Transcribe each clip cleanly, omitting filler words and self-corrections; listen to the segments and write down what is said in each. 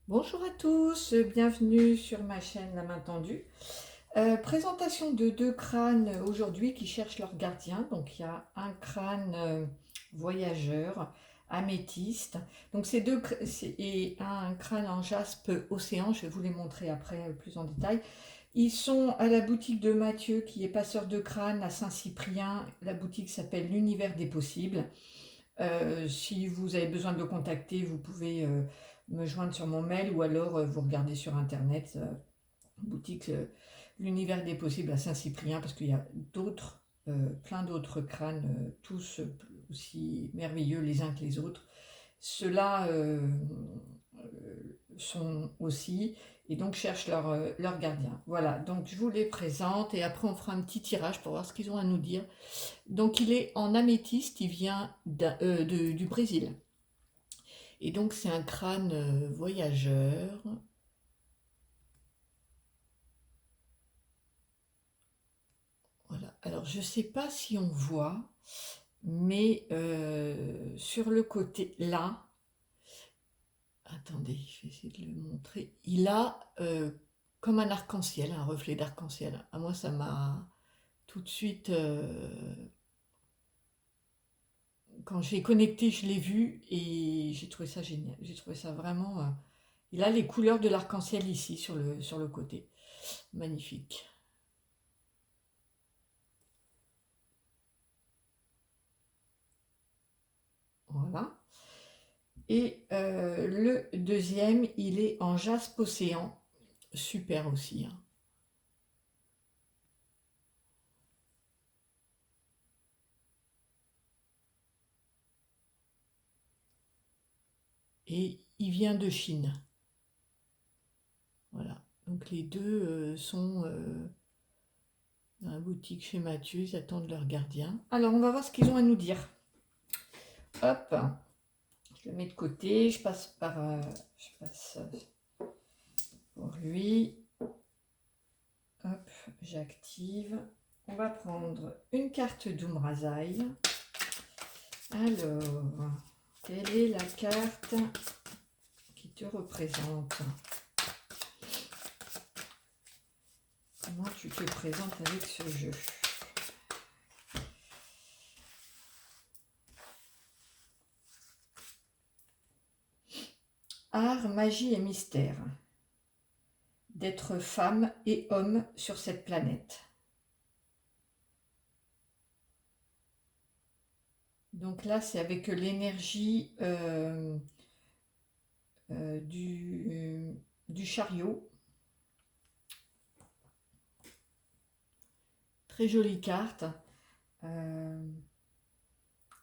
Bonjour à tous, bienvenue sur ma chaîne La Main Tendue. Présentation de deux crânes aujourd'hui qui cherchent leur gardien. Donc il y a un crâne voyageur, améthyste. Donc et un crâne en jaspe océan. Je vais vous les montrer après plus en détail. Ils sont à la boutique de Mathieu qui est passeur de crâne à Saint-Cyprien. La boutique s'appelle l'Univers des Possibles. Si vous avez besoin de le contacter, vous pouvez me joindre sur mon mail ou alors vous regardez sur internet, boutique l'univers des possibles à Saint-Cyprien, parce qu'il y a plein d'autres crânes, tous aussi merveilleux les uns que les autres. Ceux-là sont aussi, et donc cherchent leur gardien. Voilà, donc je vous les présente et après on fera un petit tirage pour voir ce qu'ils ont à nous dire. Donc il est en améthyste, il vient du Brésil. Et donc c'est un crâne voyageur. Voilà. Alors je ne sais pas si on voit, mais sur le côté là, attendez, je vais essayer de le montrer. Il a comme un arc-en-ciel, un reflet d'arc-en-ciel. À moi ça m'a tout de suite, quand j'ai connecté, je l'ai vu et j'ai trouvé ça génial. J'ai trouvé ça vraiment. Il a les couleurs de l'arc-en-ciel ici sur le côté. Magnifique. Voilà. Et le deuxième, il est en jaspe océan. Super aussi, hein. Et il vient de Chine. Voilà. Donc les deux sont dans la boutique chez Mathieu. Ils attendent leur gardien. Alors on va voir ce qu'ils ont à nous dire. Hop. Je le mets de côté. Je passe pour lui. Hop, j'active. On va prendre une carte d'Umrazai. Alors, quelle est la carte qui te représente? Comment tu te présentes avec ce jeu? Art, magie et mystère. D'être femme et homme sur cette planète. Donc là, c'est avec l'énergie du chariot. Très jolie carte.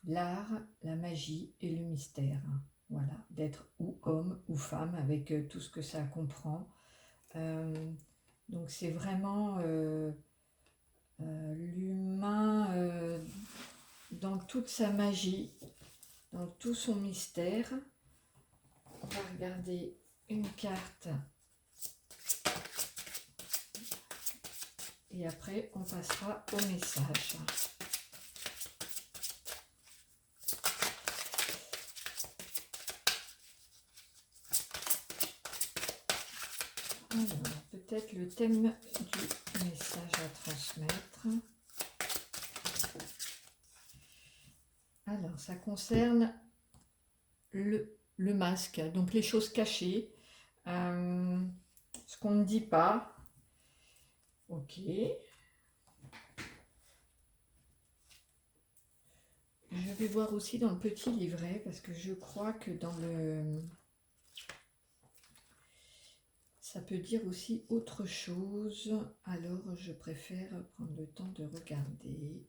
L'art, la magie et le mystère. Voilà, d'être ou homme ou femme avec tout ce que ça comprend. Donc c'est vraiment l'humain dans toute sa magie, dans tout son mystère. On va regarder une carte et après on passera au message. Alors, peut-être le thème du message à transmettre. Alors, ça concerne le masque, donc les choses cachées, ce qu'on ne dit pas. Ok. Je vais voir aussi dans le petit livret, parce que je crois que dans le... ça peut dire aussi autre chose. Alors, je préfère prendre le temps de regarder.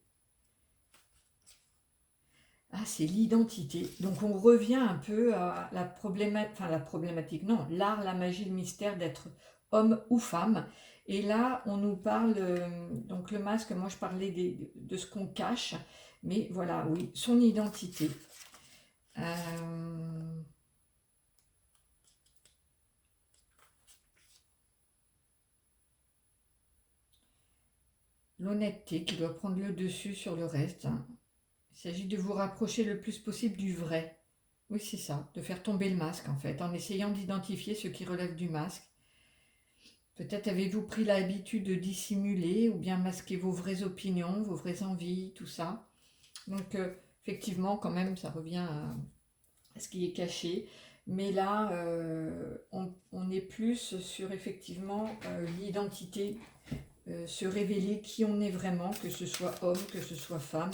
Ah, c'est l'identité. Donc, on revient un peu à la problématique, non, l'art, la magie, le mystère d'être homme ou femme. Et là, on nous parle, donc le masque, moi je parlais de ce qu'on cache, mais voilà, oui, son identité. L'honnêteté qui doit prendre le dessus sur le reste, hein. Il s'agit de vous rapprocher le plus possible du vrai. Oui, c'est ça, de faire tomber le masque en fait, en essayant d'identifier ce qui relève du masque. Peut-être avez-vous pris l'habitude de dissimuler ou bien masquer vos vraies opinions, vos vraies envies, tout ça. Donc effectivement, quand même, ça revient à ce qui est caché. Mais là, on est plus sur effectivement l'identité, se révéler qui on est vraiment, que ce soit homme, que ce soit femme,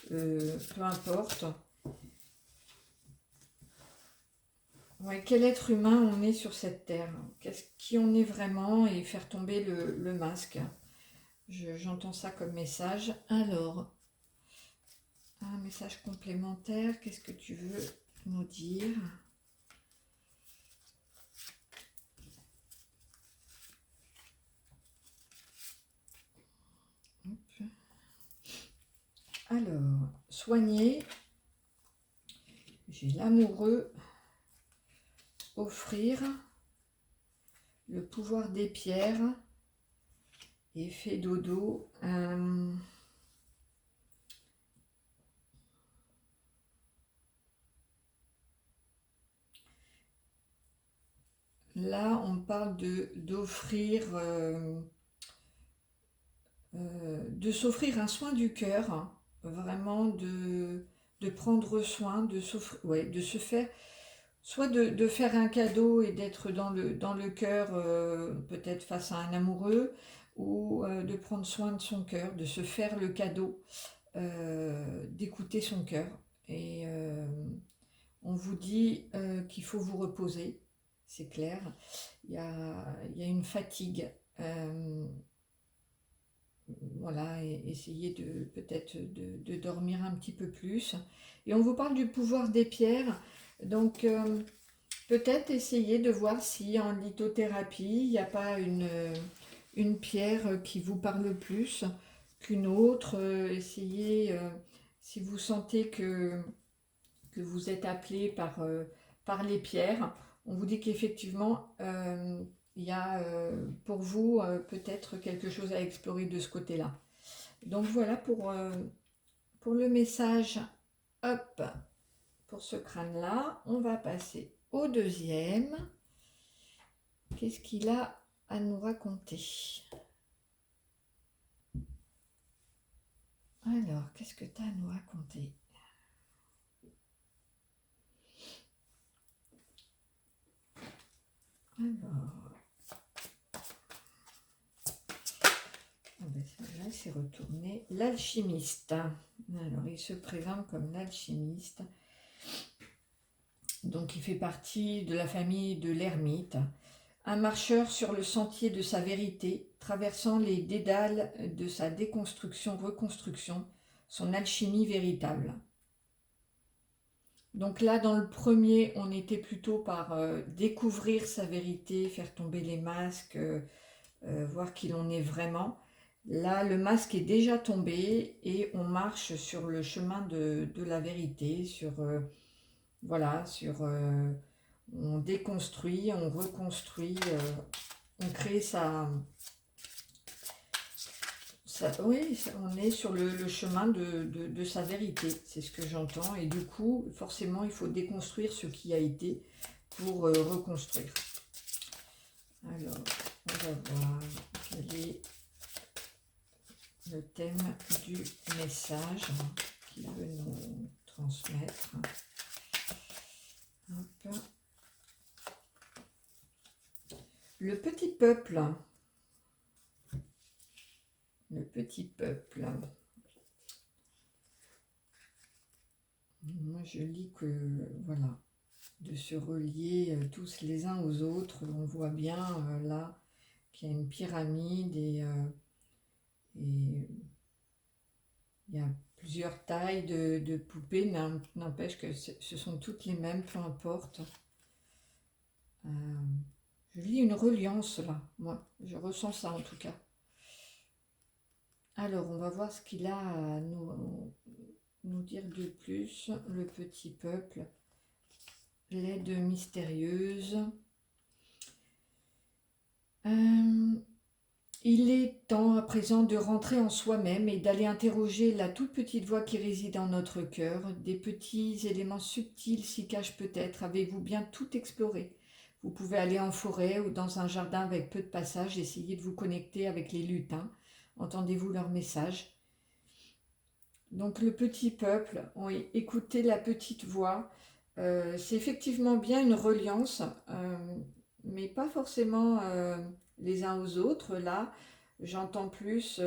peu importe. Ouais, quel être humain on est sur cette terre, qui on est vraiment et faire tomber le masque. J'entends ça comme message. Alors, un message complémentaire, qu'est-ce que tu veux nous dire? Hop. Alors, soigner, j'ai l'amoureux, offrir, le pouvoir des pierres, effet dodo. Là, on parle d'offrir, de s'offrir un soin du cœur, hein, vraiment de prendre soin, ouais, de se faire, soit de faire un cadeau et d'être dans le cœur, peut-être face à un amoureux, ou de prendre soin de son cœur, de se faire le cadeau, d'écouter son cœur. Et on vous dit qu'il faut vous reposer, c'est clair. Il y a une fatigue. Voilà, et essayer de peut-être de dormir un petit peu plus. Et on vous parle du pouvoir des pierres. Donc peut-être essayer de voir si en lithothérapie, il n'y a pas une pierre qui vous parle plus qu'une autre. Essayez, si vous sentez que vous êtes appelé par les pierres, on vous dit qu'effectivement, il y a pour vous peut-être quelque chose à explorer de ce côté-là. Donc voilà pour le message. Hop, pour ce crâne-là, on va passer au deuxième. Qu'est-ce qu'il a à nous raconter? Alors, qu'est-ce que tu as à nous raconter? Alors, là, c'est retourné. L'alchimiste. Alors, il se présente comme l'alchimiste. Donc, il fait partie de la famille de l'ermite. Un marcheur sur le sentier de sa vérité, traversant les dédales de sa déconstruction-reconstruction, son alchimie véritable. Donc là, dans le premier, on était plutôt par découvrir sa vérité, faire tomber les masques, voir qui l'on est vraiment. Là, le masque est déjà tombé et on marche sur le chemin de la vérité, voilà, on déconstruit, on reconstruit, on crée oui, on est sur le chemin de sa vérité, c'est ce que j'entends. Et du coup, forcément, il faut déconstruire ce qui a été pour reconstruire. Alors, on va voir quel est le thème du message qu'il veut nous transmettre. Hop. Le petit peuple. Le petit peuple. Moi, je lis que, voilà, de se relier tous les uns aux autres. On voit bien là qu'il y a une pyramide et il y a plusieurs tailles de poupées, mais n'empêche que ce sont toutes les mêmes, peu importe. Je lis une reliance là, moi, je ressens ça en tout cas. Alors, on va voir ce qu'il a à nous dire de plus, le petit peuple. L'aide mystérieuse. Il est temps à présent de rentrer en soi-même et d'aller interroger la toute petite voix qui réside en notre cœur. Des petits éléments subtils s'y cachent peut-être. Avez-vous bien tout exploré? Vous pouvez aller en forêt ou dans un jardin avec peu de passages, essayer de vous connecter avec les lutins. Entendez-vous leurs messages? Donc le petit peuple, oui, écoutez la petite voix. C'est effectivement bien une reliance, mais pas forcément les uns aux autres. Là, j'entends plus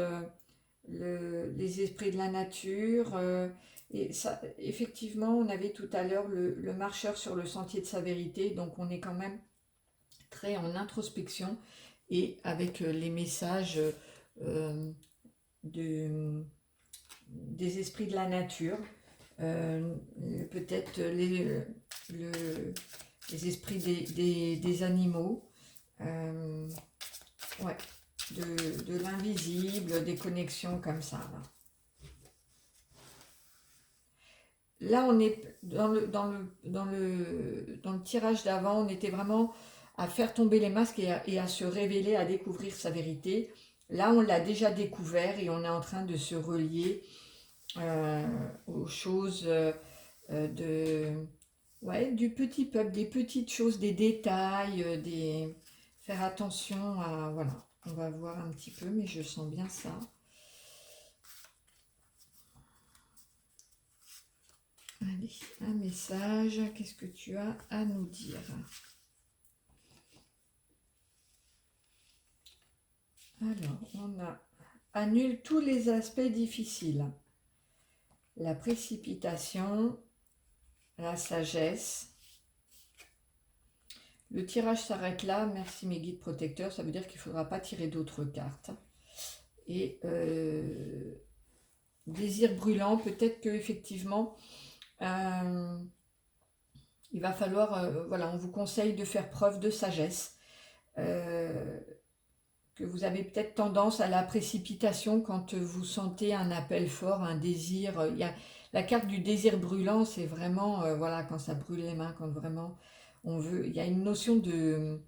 les esprits de la nature. Et ça, effectivement, on avait tout à l'heure le marcheur sur le sentier de sa vérité, donc on est quand même très en introspection et avec les messages euh, de des esprits de la nature, euh, peut-être les esprits des animaux, euh, ouais, de l'invisible, des connexions comme ça. Là, on est dans le tirage d'avant, on était vraiment à faire tomber les masques et à se révéler, à découvrir sa vérité. Là, on l'a déjà découvert et on est en train de se relier aux choses ouais, du petit peuple, des petites choses, des détails, faire attention à... Voilà, on va voir un petit peu, mais je sens bien ça. Allez, un message, qu'est-ce que tu as à nous dire? Alors, on a annule tous les aspects difficiles. La précipitation, la sagesse. Le tirage s'arrête là, merci mes guides protecteurs, ça veut dire qu'il ne faudra pas tirer d'autres cartes. Et désir brûlant, peut-être qu'effectivement, il va falloir, voilà, on vous conseille de faire preuve de sagesse, que vous avez peut-être tendance à la précipitation quand vous sentez un appel fort, un désir. Il y a la carte du désir brûlant, c'est vraiment, voilà, quand ça brûle les mains, quand vraiment on veut. Il y a une notion de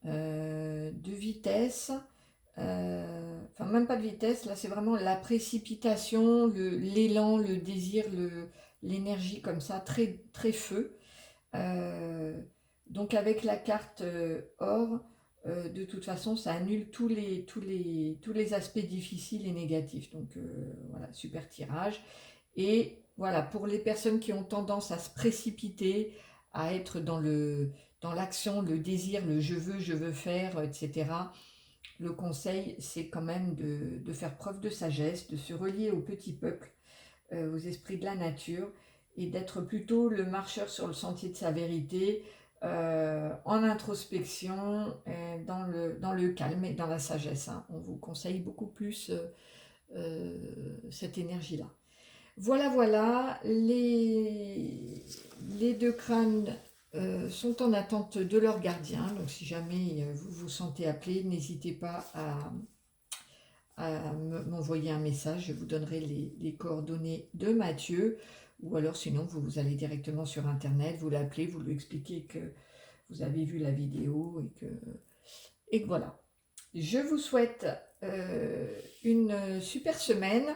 vitesse, enfin même pas de vitesse, là c'est vraiment la précipitation, l'élan, le désir, l'énergie comme ça, très, très feu. Euh, donc avec la carte or, de toute façon, ça annule tous les aspects difficiles et négatifs. Donc voilà, super tirage. Et voilà, pour les personnes qui ont tendance à se précipiter, à être dans l'action, le désir, le je veux faire, etc., le conseil, c'est quand même de faire preuve de sagesse, de se relier au petit peuple, aux esprits de la nature, et d'être plutôt le marcheur sur le sentier de sa vérité, en introspection, dans le calme et dans la sagesse. Hein. On vous conseille beaucoup plus cette énergie-là. Voilà, voilà, les deux crânes sont en attente de leur gardien. Donc si jamais vous vous sentez appelé, n'hésitez pas à m'envoyer un message. Je vous donnerai les coordonnées de Mathieu. Ou alors sinon, vous allez directement sur Internet, vous l'appelez, vous lui expliquez que vous avez vu la vidéo et que voilà. Je vous souhaite une super semaine.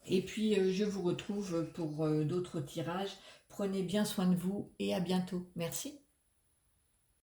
Et puis, je vous retrouve pour d'autres tirages. Prenez bien soin de vous et à bientôt. Merci.